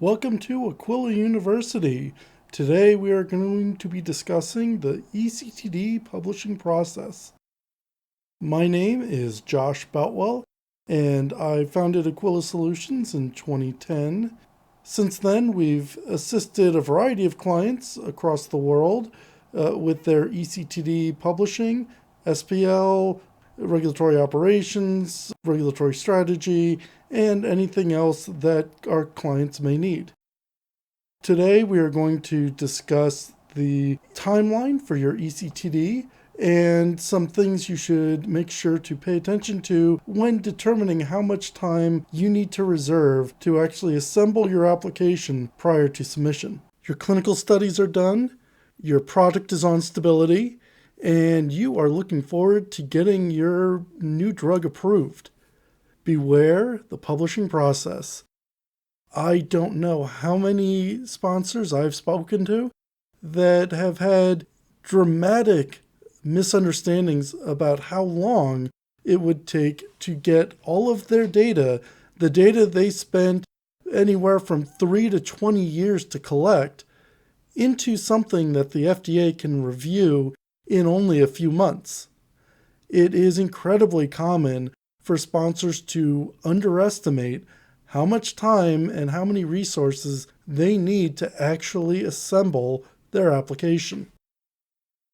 Welcome to Aquila University. Today we are going to be discussing the eCTD publishing process. My name is Josh Boutwell, and I founded Aquila Solutions in 2010. Since then, we've assisted a variety of clients across the world with their eCTD publishing, SPL, regulatory operations, regulatory strategy, and anything else that our clients may need. Today, we are going to discuss the timeline for your eCTD and some things you should make sure to pay attention to when determining how much time you need to reserve to actually assemble your application prior to submission. Your clinical studies are done, your product is on stability, and you are looking forward to getting your new drug approved. Beware the publishing process. I don't know how many sponsors I've spoken to that have had dramatic misunderstandings about how long it would take to get all of their data, the data they spent anywhere from 3 to 20 years to collect, into something that the FDA can review in only a few months. It is incredibly common for sponsors to underestimate how much time and how many resources they need to actually assemble their application.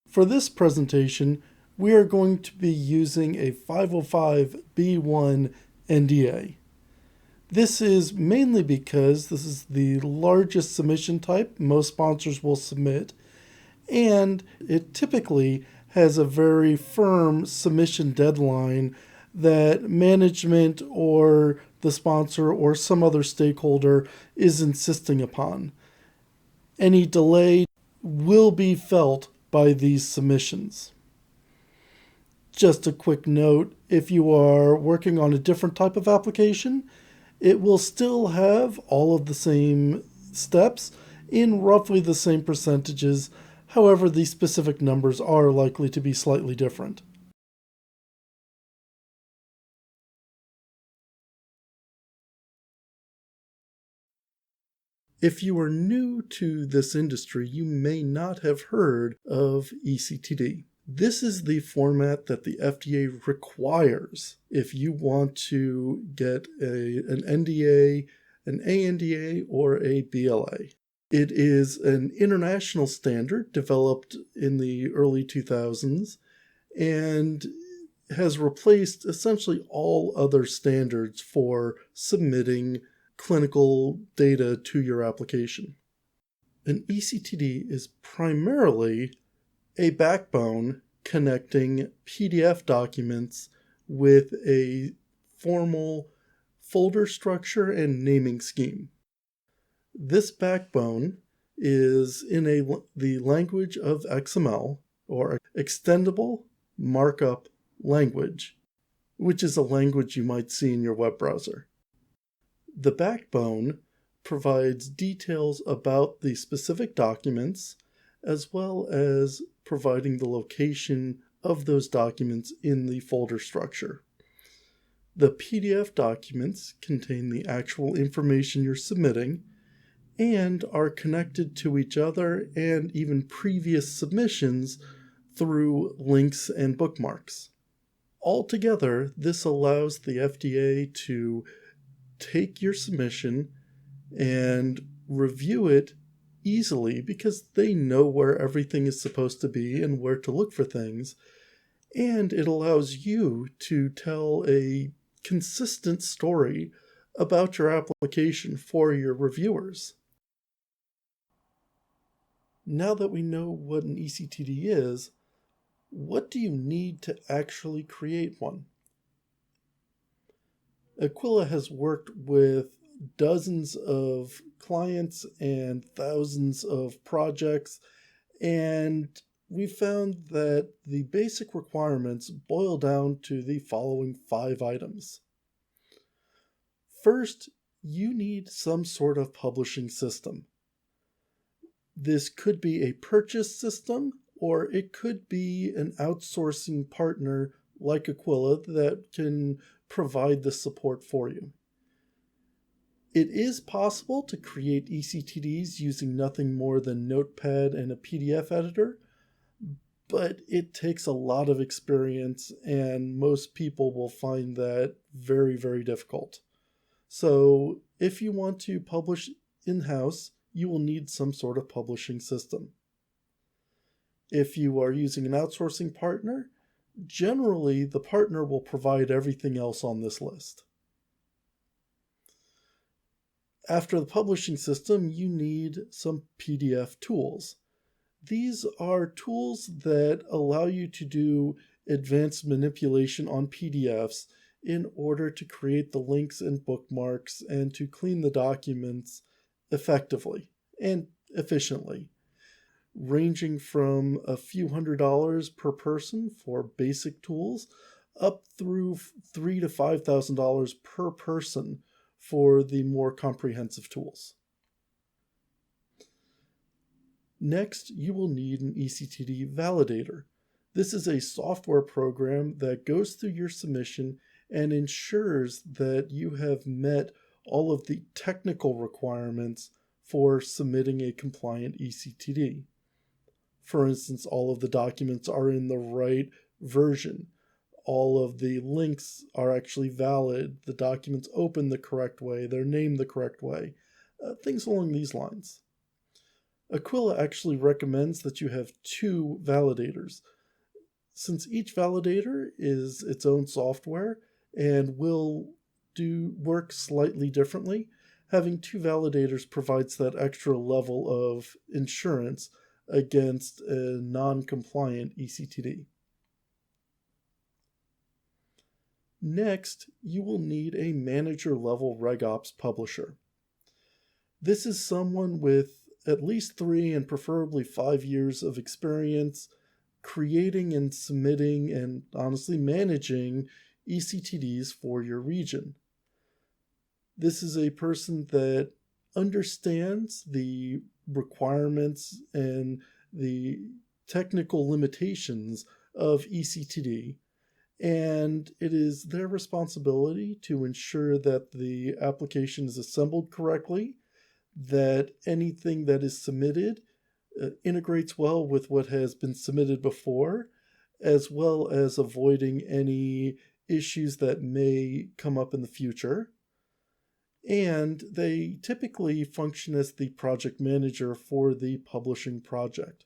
For this presentation, we are going to be using a 505(b)(1) NDA. This is mainly because this is the largest submission type most sponsors will submit, and it typically has a very firm submission deadline that management or the sponsor or some other stakeholder is insisting upon. Any delay will be felt by these submissions. Just a quick note, if you are working on a different type of application, it will still have all of the same steps in roughly the same percentages. However, the specific numbers are likely to be slightly different. If you are new to this industry, you may not have heard of eCTD. This is the format that the FDA requires if you want to get an NDA, an ANDA, or a BLA. It is an international standard developed in the early 2000s and has replaced essentially all other standards for submitting clinical data to your application. An eCTD is primarily a backbone connecting PDF documents with a formal folder structure and naming scheme. This backbone is in the language of XML, or Extendable Markup Language, which is a language you might see in your web browser. The backbone provides details about the specific documents, as well as providing the location of those documents in the folder structure. The PDF documents contain the actual information you're submitting and are connected to each other and even previous submissions through links and bookmarks. Altogether, this allows the FDA to take your submission and review it easily because they know where everything is supposed to be and where to look for things, and it allows you to tell a consistent story about your application for your reviewers. Now that we know what an eCTD is, what do you need to actually create one? Aquila has worked with dozens of clients and thousands of projects, and we found that the basic requirements boil down to the following 5 items. First, you need some sort of publishing system. This could be a purchase system, or it could be an outsourcing partner like Aquila that can provide the support for you. It is possible to create eCTDs using nothing more than Notepad and a PDF editor, but it takes a lot of experience, and most people will find that very, very difficult. So, if you want to publish in-house, you will need some sort of publishing system. If you are using an outsourcing partner, generally the partner will provide everything else on this list. After the publishing system, you need some PDF tools. These are tools that allow you to do advanced manipulation on PDFs in order to create the links and bookmarks and to clean the documents effectively and efficiently, ranging from a few $100s per person for basic tools up through $3,000 to $5,000 per person for the more comprehensive tools. Next, you will need an eCTD validator. This is a software program that goes through your submission and ensures that you have met all of the technical requirements for submitting a compliant eCTD. For instance, all of the documents are in the right version. All of the links are actually valid. The documents open the correct way. They're named the correct way. Things along these lines. Aquila actually recommends that you have 2 validators. Since each validator is its own software and will do work slightly differently, having 2 validators provides that extra level of insurance against a non-compliant eCTD. Next, you will need a manager-level RegOps publisher. This is someone with at least 3 and preferably 5 years of experience creating and submitting and honestly managing eCTDs for your region. This is a person that understands the requirements and the technical limitations of eCTD, and it is their responsibility to ensure that the application is assembled correctly, that anything that is submitted integrates well with what has been submitted before, as well as avoiding any issues that may come up in the future. And they typically function as the project manager for the publishing project.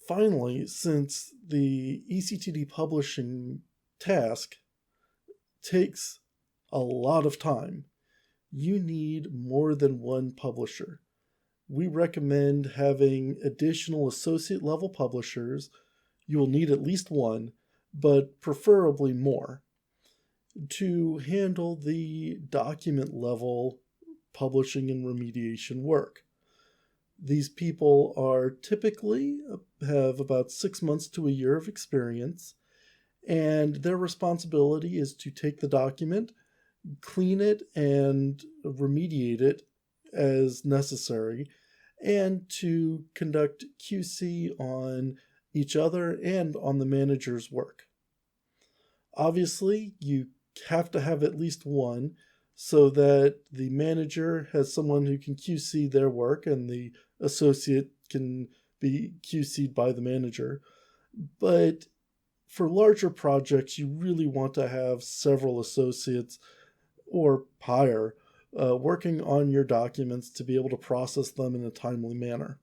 Finally, since the eCTD publishing task takes a lot of time, you need more than one publisher. We recommend having additional associate level publishers. You will need at least one, but preferably more, to handle the document level publishing and remediation work. These people are typically have about 6 months to a year of experience, and their responsibility is to take the document, clean it, and remediate it as necessary, and to conduct QC on each other and on the manager's work. Obviously, you have to have at least one so that the manager has someone who can QC their work and the associate can be QC'd by the manager. But for larger projects, you really want to have several associates or higher working on your documents to be able to process them in a timely manner.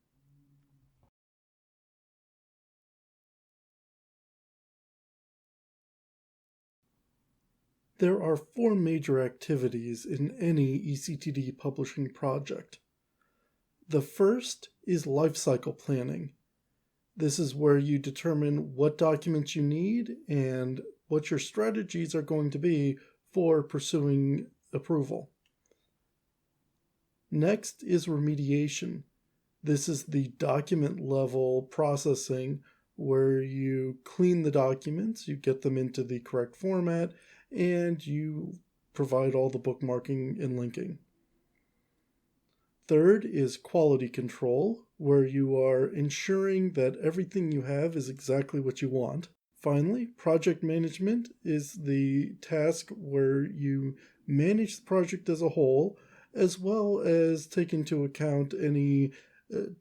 There are 4 major activities in any eCTD publishing project. The first is lifecycle planning. This is where you determine what documents you need and what your strategies are going to be for pursuing approval. Next is remediation. This is the document level processing where you clean the documents, you get them into the correct format, and you provide all the bookmarking and linking. Third is quality control, where you are ensuring that everything you have is exactly what you want. Finally, project management is the task where you manage the project as a whole, as well as take into account any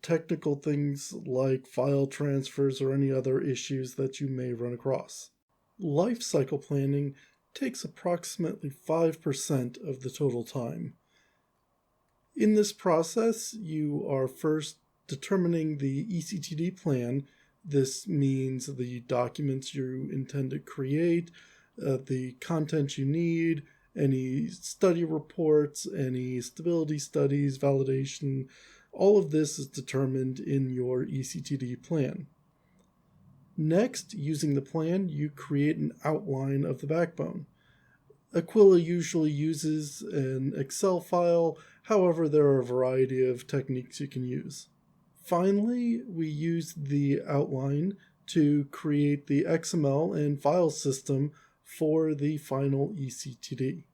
technical things like file transfers or any other issues that you may run across. Life cycle planning takes approximately 5% of the total time. In this process, you are first determining the eCTD plan. This means the documents you intend to create, the content you need, any study reports, any stability studies, validation. All of this is determined in your eCTD plan. Next, using the plan, you create an outline of the backbone. Aquila usually uses an Excel file, however, there are a variety of techniques you can use. Finally, we use the outline to create the XML and file system for the final eCTD.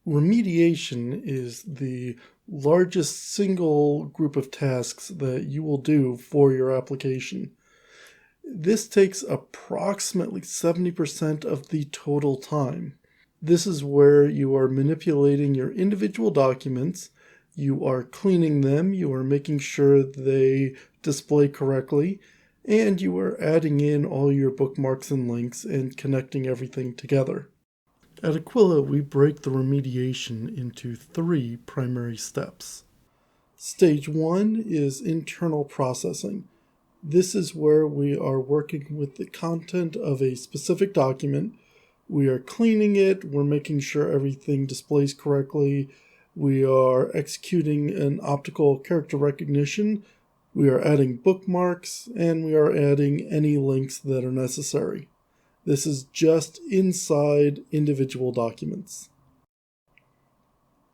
Remediation is the largest single group of tasks that you will do for your application. This takes approximately 70% of the total time. This is where you are manipulating your individual documents, you are cleaning them, you are making sure they display correctly, and you are adding in all your bookmarks and links and connecting everything together. At Aquila, we break the remediation into 3 primary steps. Stage 1 is internal processing. This is where we are working with the content of a specific document. We are cleaning it, we're making sure everything displays correctly, we are executing an optical character recognition, we are adding bookmarks, and we are adding any links that are necessary. This is just inside individual documents.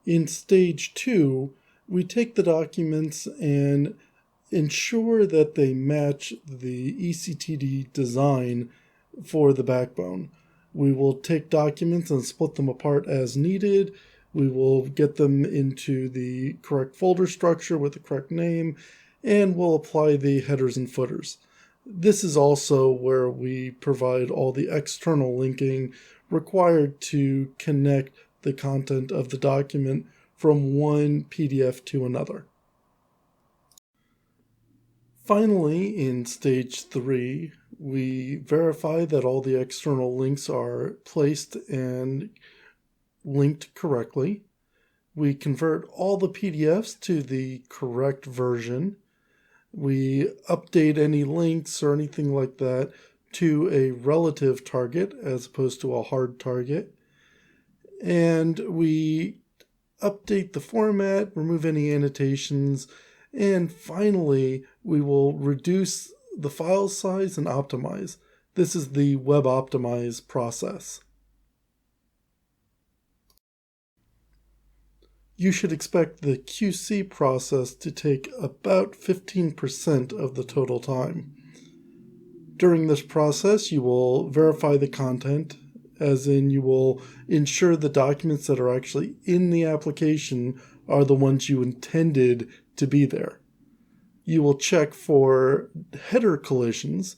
In stage 2, we take the documents and ensure that they match the eCTD design for the backbone. We will take documents and split them apart as needed. We will get them into the correct folder structure with the correct name, and we'll apply the headers and footers. This is also where we provide all the external linking required to connect the content of the document from one PDF to another. Finally, in stage 3, we verify that all the external links are placed and linked correctly. We convert all the PDFs to the correct version. We update any links or anything like that to a relative target as opposed to a hard target. And we update the format, remove any annotations, and finally, we will reduce the file size and optimize. This is the web optimize process. You should expect the QC process to take about 15% of the total time. During this process, you will verify the content, as in you will ensure the documents that are actually in the application are the ones you intended to be there. You will check for header collisions.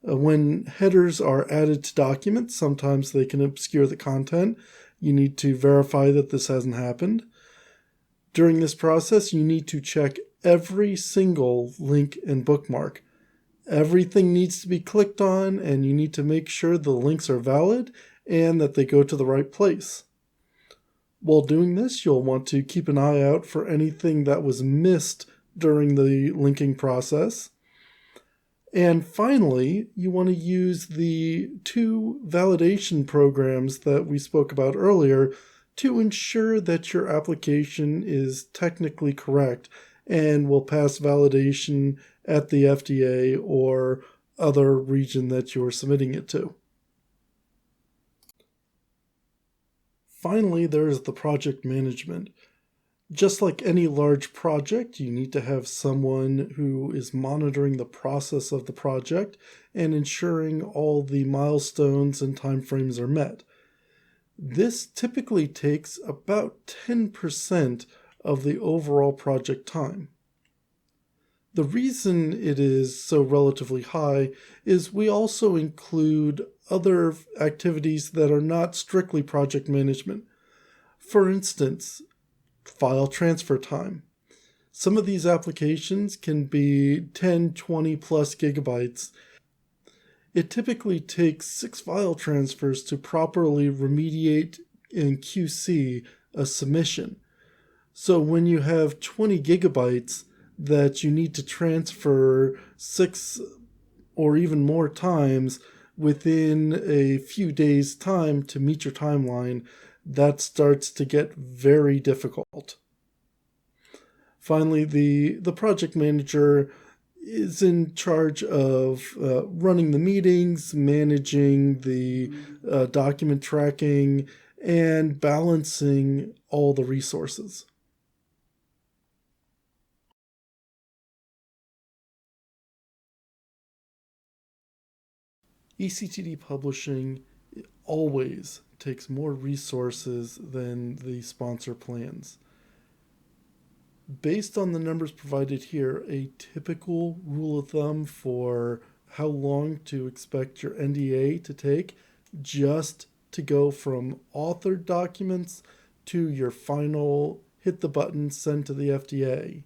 When headers are added to documents, sometimes they can obscure the content. You need to verify that this hasn't happened. During this process, you need to check every single link and bookmark. Everything needs to be clicked on, and you need to make sure the links are valid and that they go to the right place. While doing this, you'll want to keep an eye out for anything that was missed during the linking process. And finally, you want to use the 2 validation programs that we spoke about earlier to ensure that your application is technically correct and will pass validation at the FDA or other region that you are submitting it to. Finally, there's the project management. Just like any large project, you need to have someone who is monitoring the process of the project and ensuring all the milestones and timeframes are met. This typically takes about 10% of the overall project time. The reason it is so relatively high is we also include other activities that are not strictly project management. For instance, file transfer time. Some of these applications can be 10, 20 plus gigabytes. It typically takes 6 file transfers to properly remediate and QC a submission. So when you have 20 gigabytes that you need to transfer 6 or even more times within a few days' time to meet your timeline, that starts to get very difficult. Finally, the project manager is in charge of running the meetings, managing the document tracking, and balancing all the resources. eCTD publishing always takes more resources than the sponsor plans. Based on the numbers provided here, a typical rule of thumb for how long to expect your NDA to take just to go from authored documents to your final hit the button, send to the FDA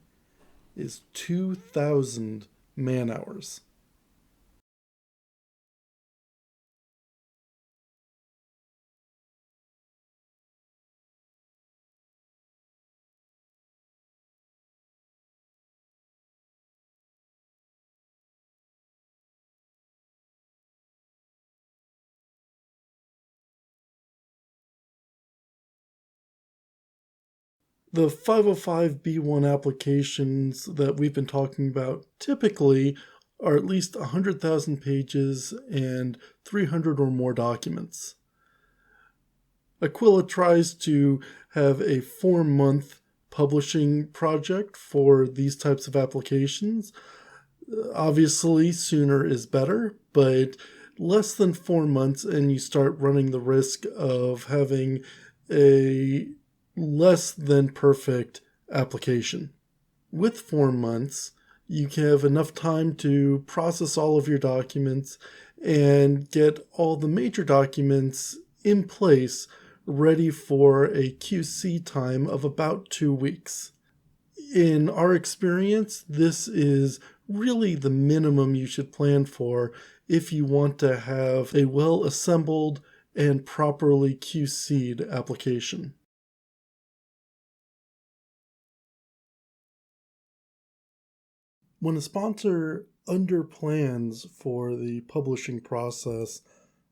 is 2,000 man hours. The 505b1 applications that we've been talking about typically are at least 100,000 pages and 300 or more documents. Aquila tries to have a 4-month publishing project for these types of applications. Obviously, sooner is better, but less than 4 months and you start running the risk of having a less than perfect application. With 4 months, you can have enough time to process all of your documents and get all the major documents in place ready for a QC time of about 2 weeks. In our experience, this is really the minimum you should plan for if you want to have a well-assembled and properly QC'd application. When a sponsor underplans for the publishing process,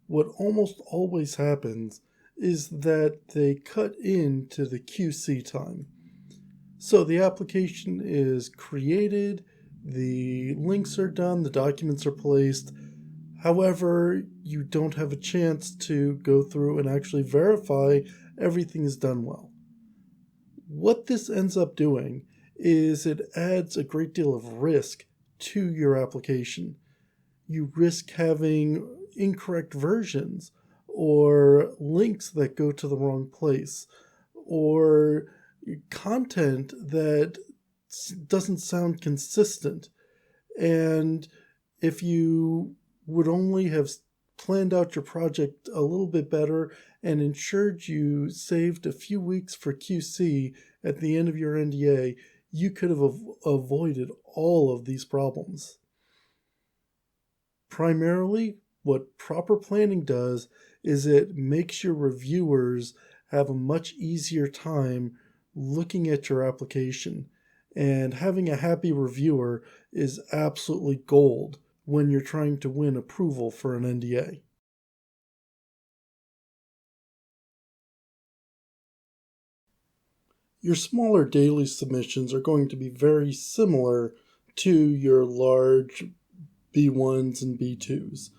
what almost always happens is that they cut into the QC time. So the application is created, the links are done, the documents are placed. However, you don't have a chance to go through and actually verify everything is done well. What this ends up doing is it adds a great deal of risk to your application. You risk having incorrect versions or links that go to the wrong place or content that doesn't sound consistent. And if you would only have planned out your project a little bit better and ensured you saved a few weeks for QC at the end of your NDA, you could have avoided all of these problems. Primarily, what proper planning does is it makes your reviewers have a much easier time looking at your application. And having a happy reviewer is absolutely gold when you're trying to win approval for an NDA. Your smaller daily submissions are going to be very similar to your large B1s and B2s.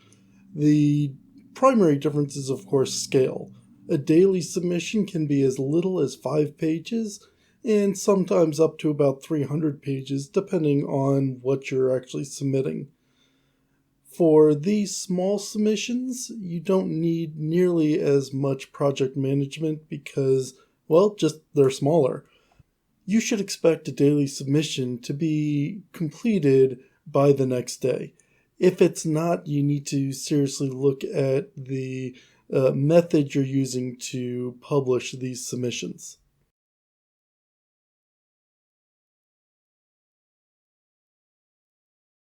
The primary difference is, of course, scale. A daily submission can be as little as 5 pages and sometimes up to about 300 pages, depending on what you're actually submitting. For these small submissions, you don't need nearly as much project management because, well, just they're smaller. You should expect a daily submission to be completed by the next day. If it's not, you need to seriously look at the method you're using to publish these submissions.